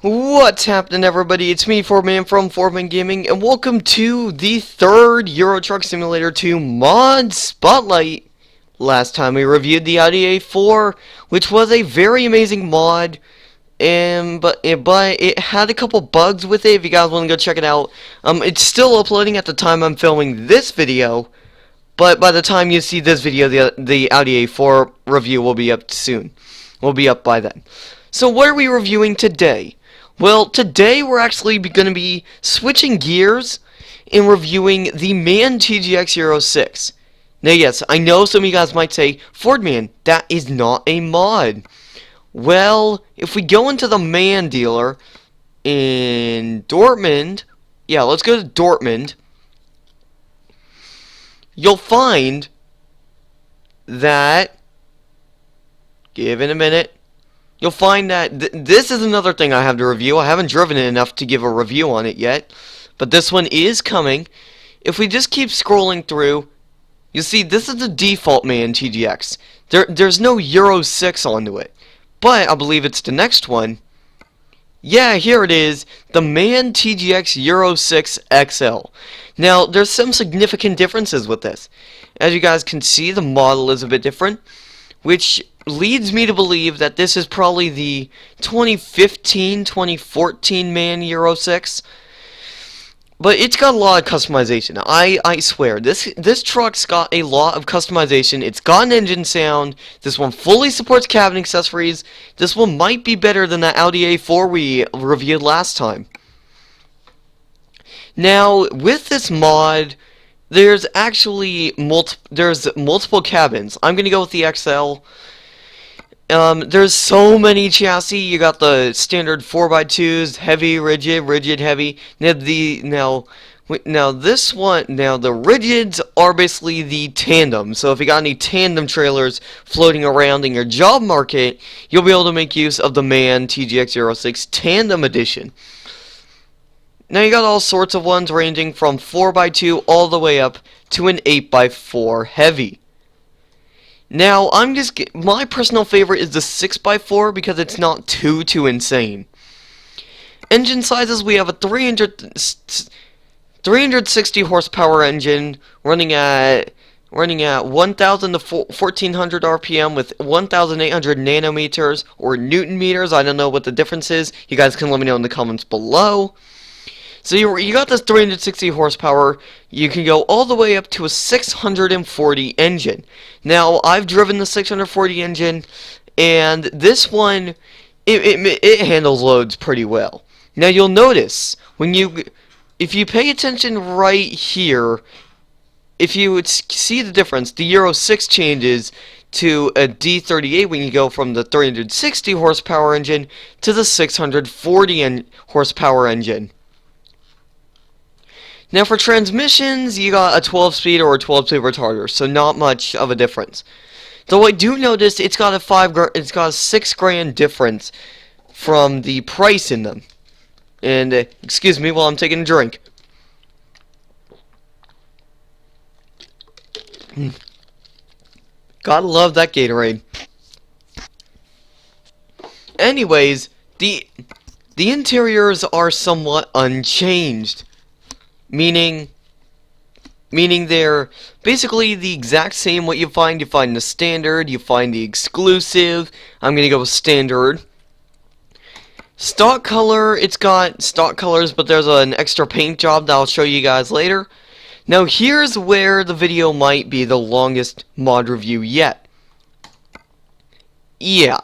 What's happening, everybody? It's me, Man from Man Gaming, and welcome to the third Euro Truck Simulator 2 mod spotlight. Last time we reviewed the Audi A4, which was a very amazing mod, but it had a couple bugs with it. If you guys want to go check it out, it's still uploading at the time I'm filming this video. But by the time you see this video, the Audi A4 review will be up soon. Will be up by then. So what are we reviewing today? Well, today we're actually going to be switching gears and reviewing the MAN TGX Euro 6. Now, yes, I know some of you guys might say, Fordman, that is not a mod. Well, if we go into the MAN dealer in Dortmund, yeah, let's go to Dortmund, you'll find that, give it a minute, you'll find that this is another thing I have to review. I haven't driven it enough to give a review on it yet, but this one is coming. If we just keep scrolling through, you'll see this is the default MAN TGX. There's no Euro 6 onto it, but I believe it's the next one. Yeah, here it is, the MAN TGX Euro 6 XL. Now, there's some significant differences with this. As you guys can see, the model is a bit different, which leads me to believe that this is probably the 2015-2014 MAN Euro 6. But it's got a lot of customization. I swear, this truck's got a lot of customization. It's got an engine sound. This one fully supports cabin accessories. This one might be better than that Audi A4 we reviewed last time. Now, with this mod, there's actually multiple cabins. I'm going to go with the XL. There's so many chassis. You got the standard 4x2s, heavy, rigid, heavy. Now the rigids are basically the tandem. So if you got any tandem trailers floating around in your job market, you'll be able to make use of the MAN TGX Euro 6 Tandem Edition. Now you got all sorts of ones ranging from 4x2 all the way up to an 8x4 heavy. Now, my personal favorite is the 6x4 because it's not too insane. Engine sizes, we have a 360 horsepower engine running at 1,000 to 1,400 RPM with 1,800 nanometers or newton meters. I don't know what the difference is. You guys can let me know in the comments below. So you got this 360 horsepower. You can go all the way up to a 640 engine. Now, I've driven the 640 engine, and this one, it handles loads pretty well. Now, you'll notice, if you pay attention right here, if you would see the difference, the Euro 6 changes to a D38 when you go from the 360 horsepower engine to the 640 horsepower engine. Now for transmissions, you got a 12-speed or a 12-speed retarder, so not much of a difference. Though I do notice it's got a $6,000 difference from the price in them. And excuse me while I'm taking a drink. Gotta love that Gatorade. Anyways, the interiors are somewhat unchanged. Meaning they're basically the exact same. What you find the standard, you find the exclusive. I'm gonna go with standard. Stock color, it's got stock colors, but there's an extra paint job that I'll show you guys later. Now here's where the video might be the longest mod review yet. Yeah,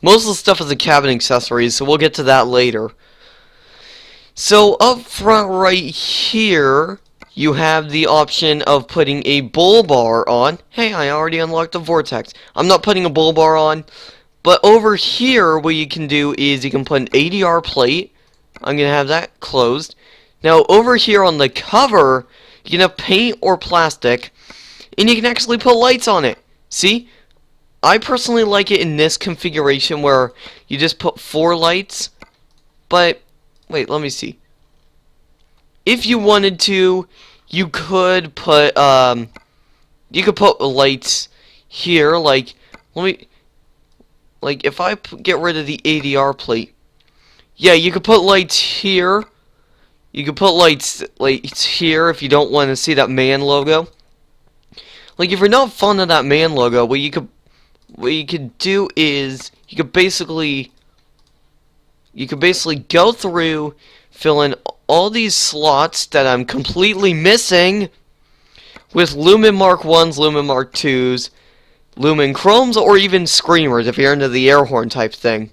most of the stuff is the cabin accessories, so we'll get to that later. So up front right here, you have the option of putting a bull bar on. Hey, I already unlocked the vortex. I'm not putting a bull bar on, but over here what you can do is you can put an ADR plate. I'm going to have that closed. Now over here on the cover, you can have paint or plastic, and you can actually put lights on it. See? I personally like it in this configuration where you just put 4 lights, but wait, let me see. If you wanted to, you could put lights here. Like if I get rid of the ADR plate, Yeah, you could put lights here. You could put lights here if you don't want to see that MAN logo. Like, if you're not fond of that MAN logo, what you could do is you could basically go through, fill in all these slots that I'm completely missing with Lumen Mark 1s, Lumen Mark 2s, Lumen Chromes, or even Screamers if you're into the air horn type thing.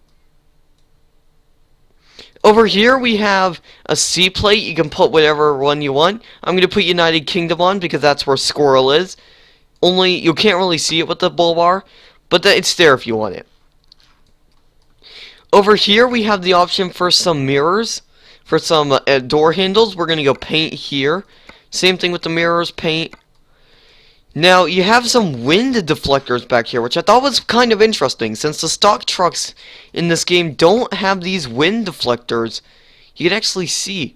Over here we have a C plate. You can put whatever one you want. I'm going to put United Kingdom on because that's where Squirrel is. Only you can't really see it with the bull bar, but it's there if you want it. Over here we have the option for some mirrors, for some door handles. We're going to go paint here. Same thing with the mirrors, paint. Now you have some wind deflectors back here, which I thought was kind of interesting, since the stock trucks in this game don't have these wind deflectors. You can actually see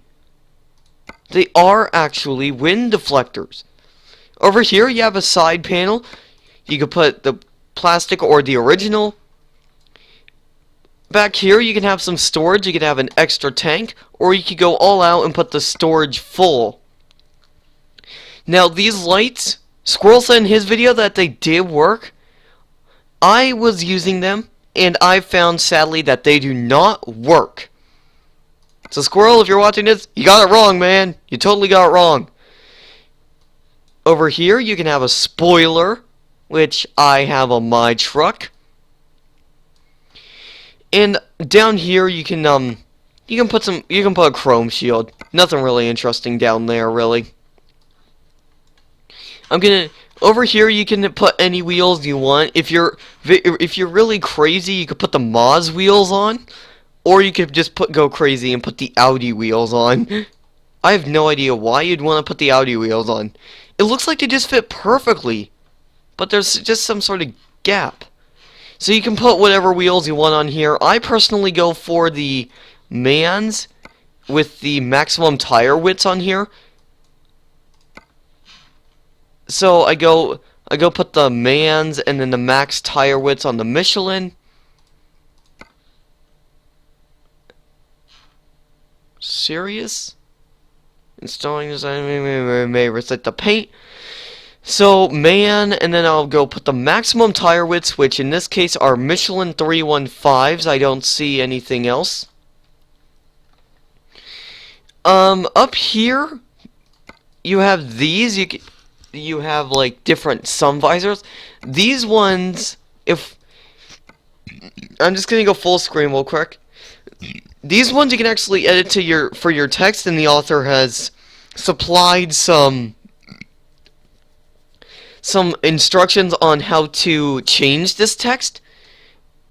they are actually wind deflectors. Over here you have a side panel. You could put the plastic or the original. Back here you can have some storage. You could have an extra tank, or you could go all out and put the storage full. Now these lights, Squirrel said in his video that they did work. I was using them, and I found sadly that they do not work. So Squirrel, if you're watching this, you got it wrong, man. You totally got it wrong. Over here you can have a spoiler, which I have on my truck. And down here you can put a chrome shield. Nothing really interesting down there, really. Over here you can put any wheels you want. If you're really crazy, you could put the Moz wheels on, or you could just go crazy and put the Audi wheels on. I have no idea why you'd want to put the Audi wheels on. It looks like they just fit perfectly, but there's just some sort of gap. So you can put whatever wheels you want on here. I personally go for the MANs with the maximum tire widths on here. So I go put the MANs and then the max tire widths on the Michelin. Serious? Installing design may reset the paint. So MAN, and then I'll go put the maximum tire widths, which in this case are Michelin 315s. I don't see anything else. Up here you have these. You have like different sun visors. These ones, if I'm just gonna go full screen real quick. These ones you can actually edit to for your text, and the author has supplied some instructions on how to change this text,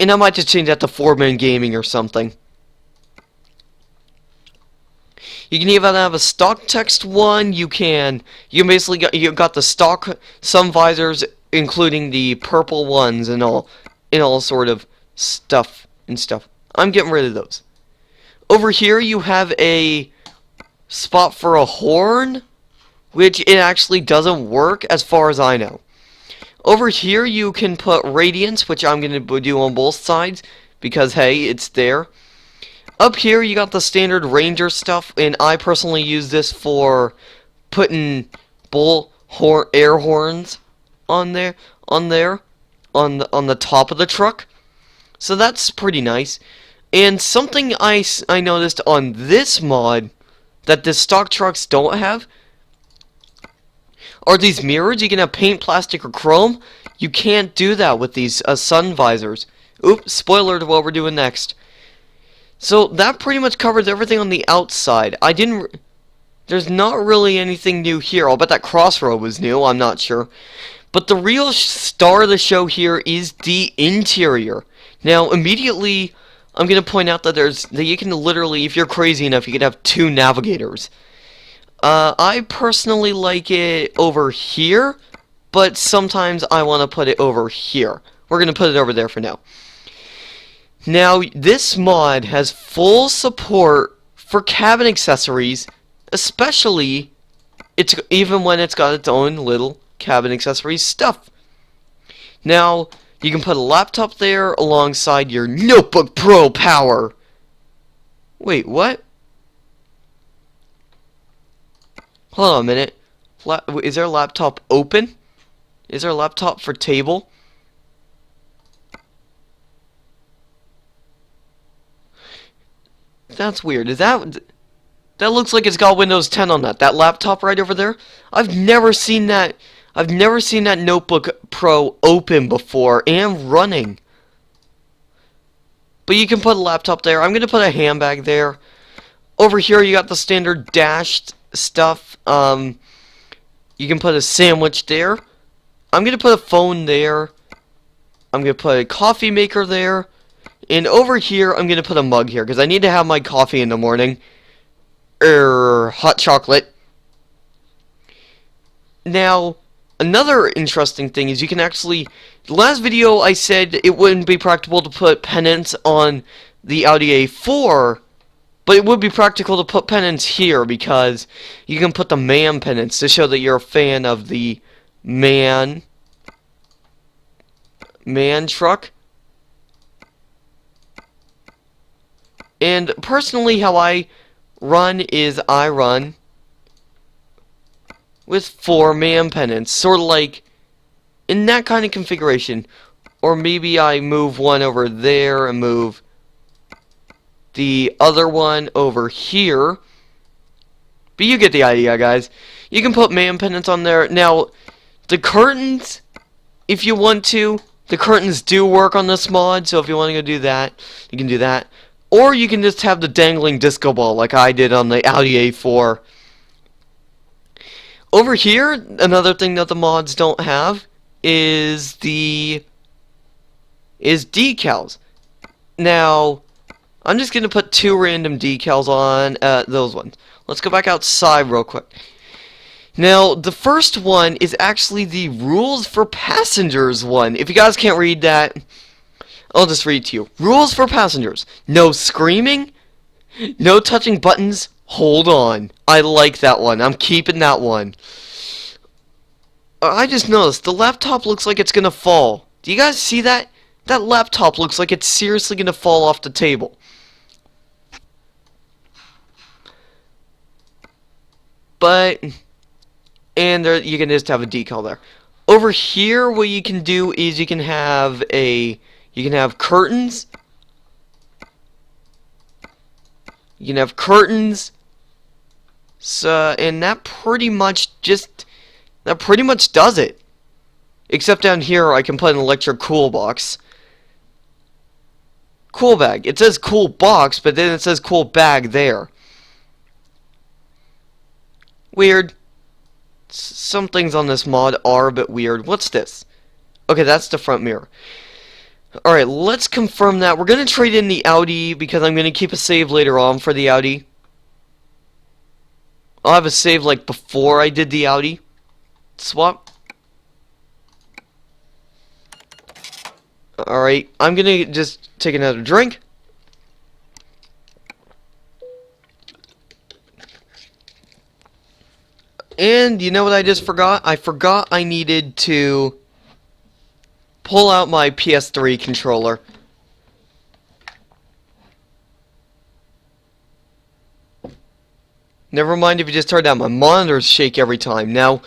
and I might just change that to 4-Man Gaming or something. You can even have a stock text one. You basically got the stock sun visors, including the purple ones and all sort of stuff. I'm getting rid of those. Over here you have a spot for a horn, which it actually doesn't work as far as I know. Over here you can put radiance, which I'm going to do on both sides because hey, it's there. Up here you got the standard Ranger stuff, and I personally use this for putting air horns on the top of the truck. So that's pretty nice. And something I noticed on this mod that the stock trucks don't have are these mirrors. You can have paint, plastic, or chrome. You can't do that with these sun visors. Oops, spoiler to what we're doing next. So that pretty much covers everything on the outside. There's not really anything new here. I'll bet that crossroad was new, I'm not sure. But the real star of the show here is the interior. Now, immediately, I'm going to point out that you can literally, if you're crazy enough, you can have 2 navigators. I personally like it over here, but sometimes I want to put it over here. We're going to put it over there for now. Now, this mod has full support for cabin accessories, especially even when it's got its own little cabin accessories stuff. Now, you can put a laptop there alongside your Notebook Pro power. Wait, what? Hold on a minute. Is there a laptop open? Is there a laptop for table? That's weird. Is that... That looks like it's got Windows 10 on that. That laptop right over there? I've never seen that Notebook Pro open before and running. But you can put a laptop there. I'm going to put a handbag there. Over here you got the standard dashed stuff. You can put a sandwich there. I'm going to put a phone there. I'm going to put a coffee maker there. And over here I'm going to put a mug here because I need to have my coffee in the morning. Hot chocolate. Now, another interesting thing is you can actually... Last video I said it wouldn't be practical to put pennants on the Audi A4, but it would be practical to put pennants here because you can put the MAN pennants to show that you're a fan of the MAN truck. And personally, how I run is I run with 4 MAN pennants, sort of like in that kind of configuration. Or maybe I move one over there and move the other one over here. But you get the idea, guys. You can put MAN pennants on there. Now, the curtains, if you want to, the curtains do work on this mod, so if you want to go do that, you can do that. Or you can just have the dangling disco ball like I did on the Audi A4. Over here, another thing that the mods don't have is decals. Now, I'm just going to put 2 random decals on those ones. Let's go back outside real quick. Now, the first one is actually the rules for passengers one. If you guys can't read that, I'll just read it to you. Rules for passengers. No screaming. No touching buttons. Hold on. I like that one. I'm keeping that one. I just noticed the laptop looks like it's going to fall. Do you guys see that? That laptop looks like it's seriously going to fall off the table. But, and there, you can just have a decal there. Over here, what you can do is you can have curtains. You can have curtains. So, and that pretty much does it. Except down here, I can put an electric cool box. Cool bag. It says cool box, but then it says cool bag there. Weird. Some things on this mod are a bit weird. What's this? Okay, that's the front mirror. Alright, let's confirm that. We're going to trade in the Audi because I'm going to keep a save later on for the Audi. I'll have a save like before I did the Audi swap. Alright, I'm going to just take another drink. And you know what I just forgot? I forgot I needed to pull out my PS3 controller. Never mind if you just turn down. My monitors shake every time. Now,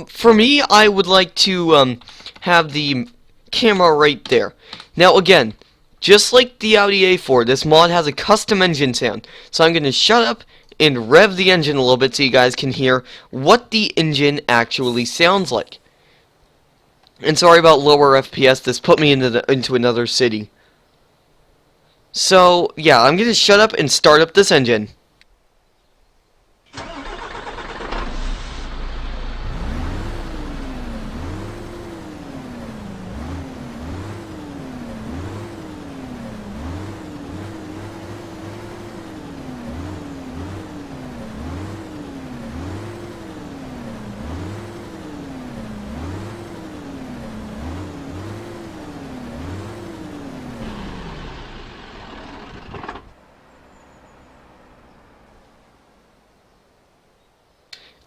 for me, I would like to have the camera right there. Now, again, just like the Audi A4, this mod has a custom engine sound. So I'm going to shut up and rev the engine a little bit so you guys can hear what the engine actually sounds like. And sorry about lower FPS, this put me into another city. So, yeah, I'm going to shut up and start up this engine.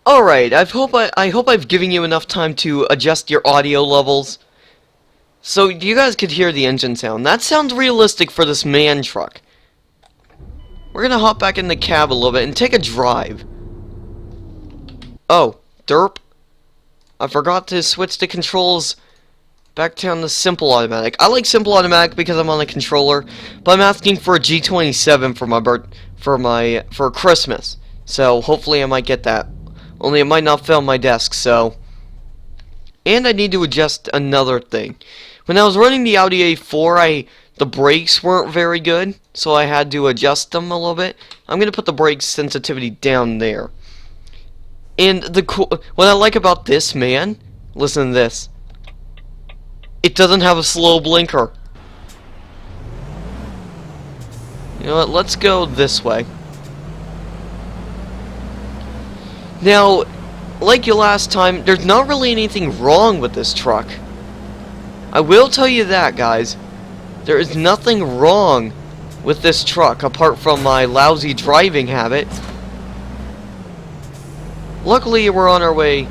Alright, I hope I've given you enough time to adjust your audio levels. So you guys could hear the engine sound. That sounds realistic for this MAN truck. we're gonna hop back in the cab a little bit and take a drive. Oh, derp. I forgot to switch the controls back down to simple automatic. I like simple automatic because I'm on a controller, but I'm asking for a G27 for Christmas. So hopefully I might get that. Only it might not fit on my desk, so. And I need to adjust another thing. When I was running the Audi A4, the brakes weren't very good, so I had to adjust them a little bit. I'm gonna put the brake sensitivity down there. And what I like about this, man, listen to this. It doesn't have a slow blinker. You know what, let's go this way. Now, like your last time, there's not really anything wrong with this truck. I will tell you that, guys. There is nothing wrong with this truck, apart from my lousy driving habit. Luckily, we're on our way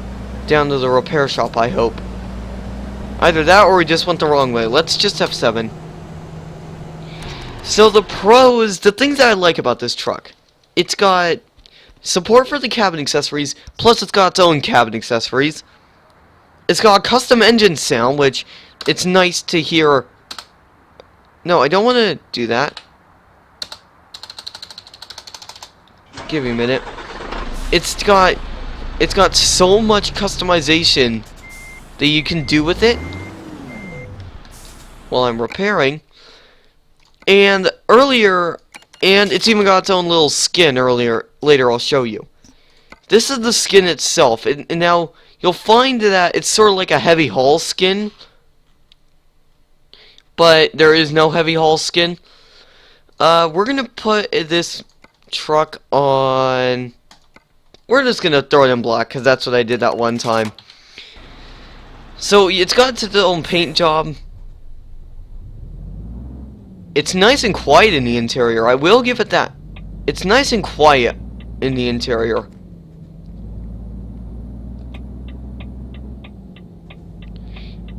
down to the repair shop, I hope. Either that or we just went the wrong way. Let's just have 7. So the pros, the things that I like about this truck. It's got support for the cabin accessories, plus it's got its own cabin accessories. It's got a custom engine sound, which it's nice to hear. No, I don't want to do that. Give me a minute. It's got so much customization that you can do with it while I'm repairing. And it's even got its own little skin later I'll show you. This is the skin itself, and now you'll find that it's sort of like a heavy haul skin, but there is no heavy haul skin. We're gonna put this truck on. We're just gonna throw it in black because that's what I did that one time. So it's got its own paint job. It's nice and quiet in the interior. I will give it that. It's nice and quiet in the interior.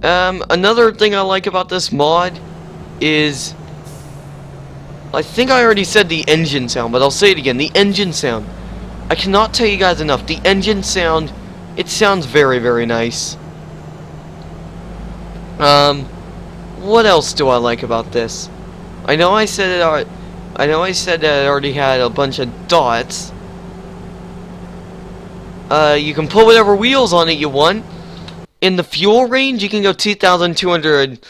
Another thing I like about this mod is, I think I already said the engine sound, but I'll say it again. The engine sound. I cannot tell you guys enough. The engine sound, it sounds very, very nice. What else do I like about this? I know I said that it already had a bunch of dots. You can put whatever wheels on it you want. In the fuel range, you can go 2,200,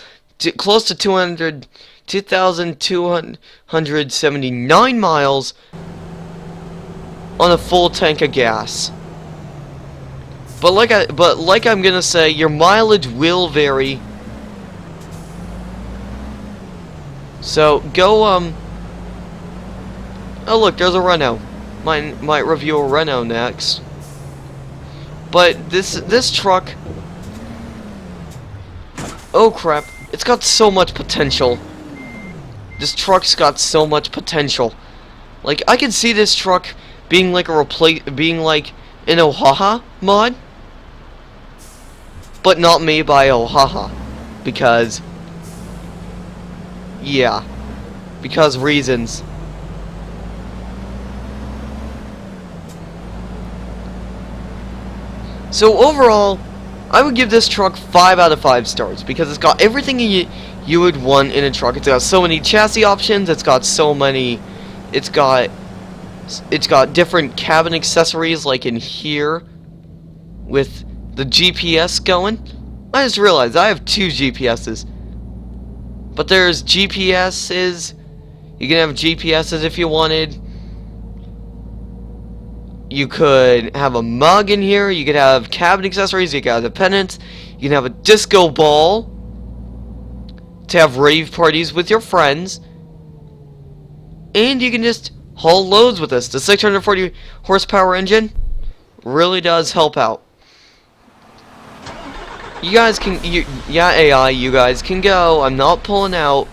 close to 2,279 miles on a full tank of gas. But like I'm gonna say, your mileage will vary. So go oh look, there's a Renault. Might review a Renault next. But this truck, oh crap, it's got so much potential. This truck's got so much potential. Like, I could see this truck being like an Ohaha mod, but not made by Ohaha, because yeah, because reasons. So overall, I would give this truck 5 out of 5 stars because it's got everything you would want in a truck. It's got so many chassis options. It's got different cabin accessories, like in here with the GPS going. I just realized I have 2 GPSs. But there's GPSs. You can have GPSs if you wanted. You could have a mug in here. You could have cabin accessories. You could have the pennants. You can have a disco ball to have rave parties with your friends. And you can just haul loads with this. The 640 horsepower engine really does help out. You guys can, yeah, AI, you guys can go. I'm not pulling out.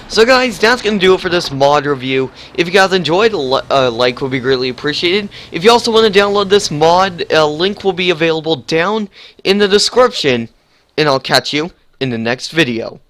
So guys, that's going to do it for this mod review. If you guys enjoyed, a like would be greatly appreciated. If you also want to download this mod, a link will be available down in the description. And I'll catch you in the next video.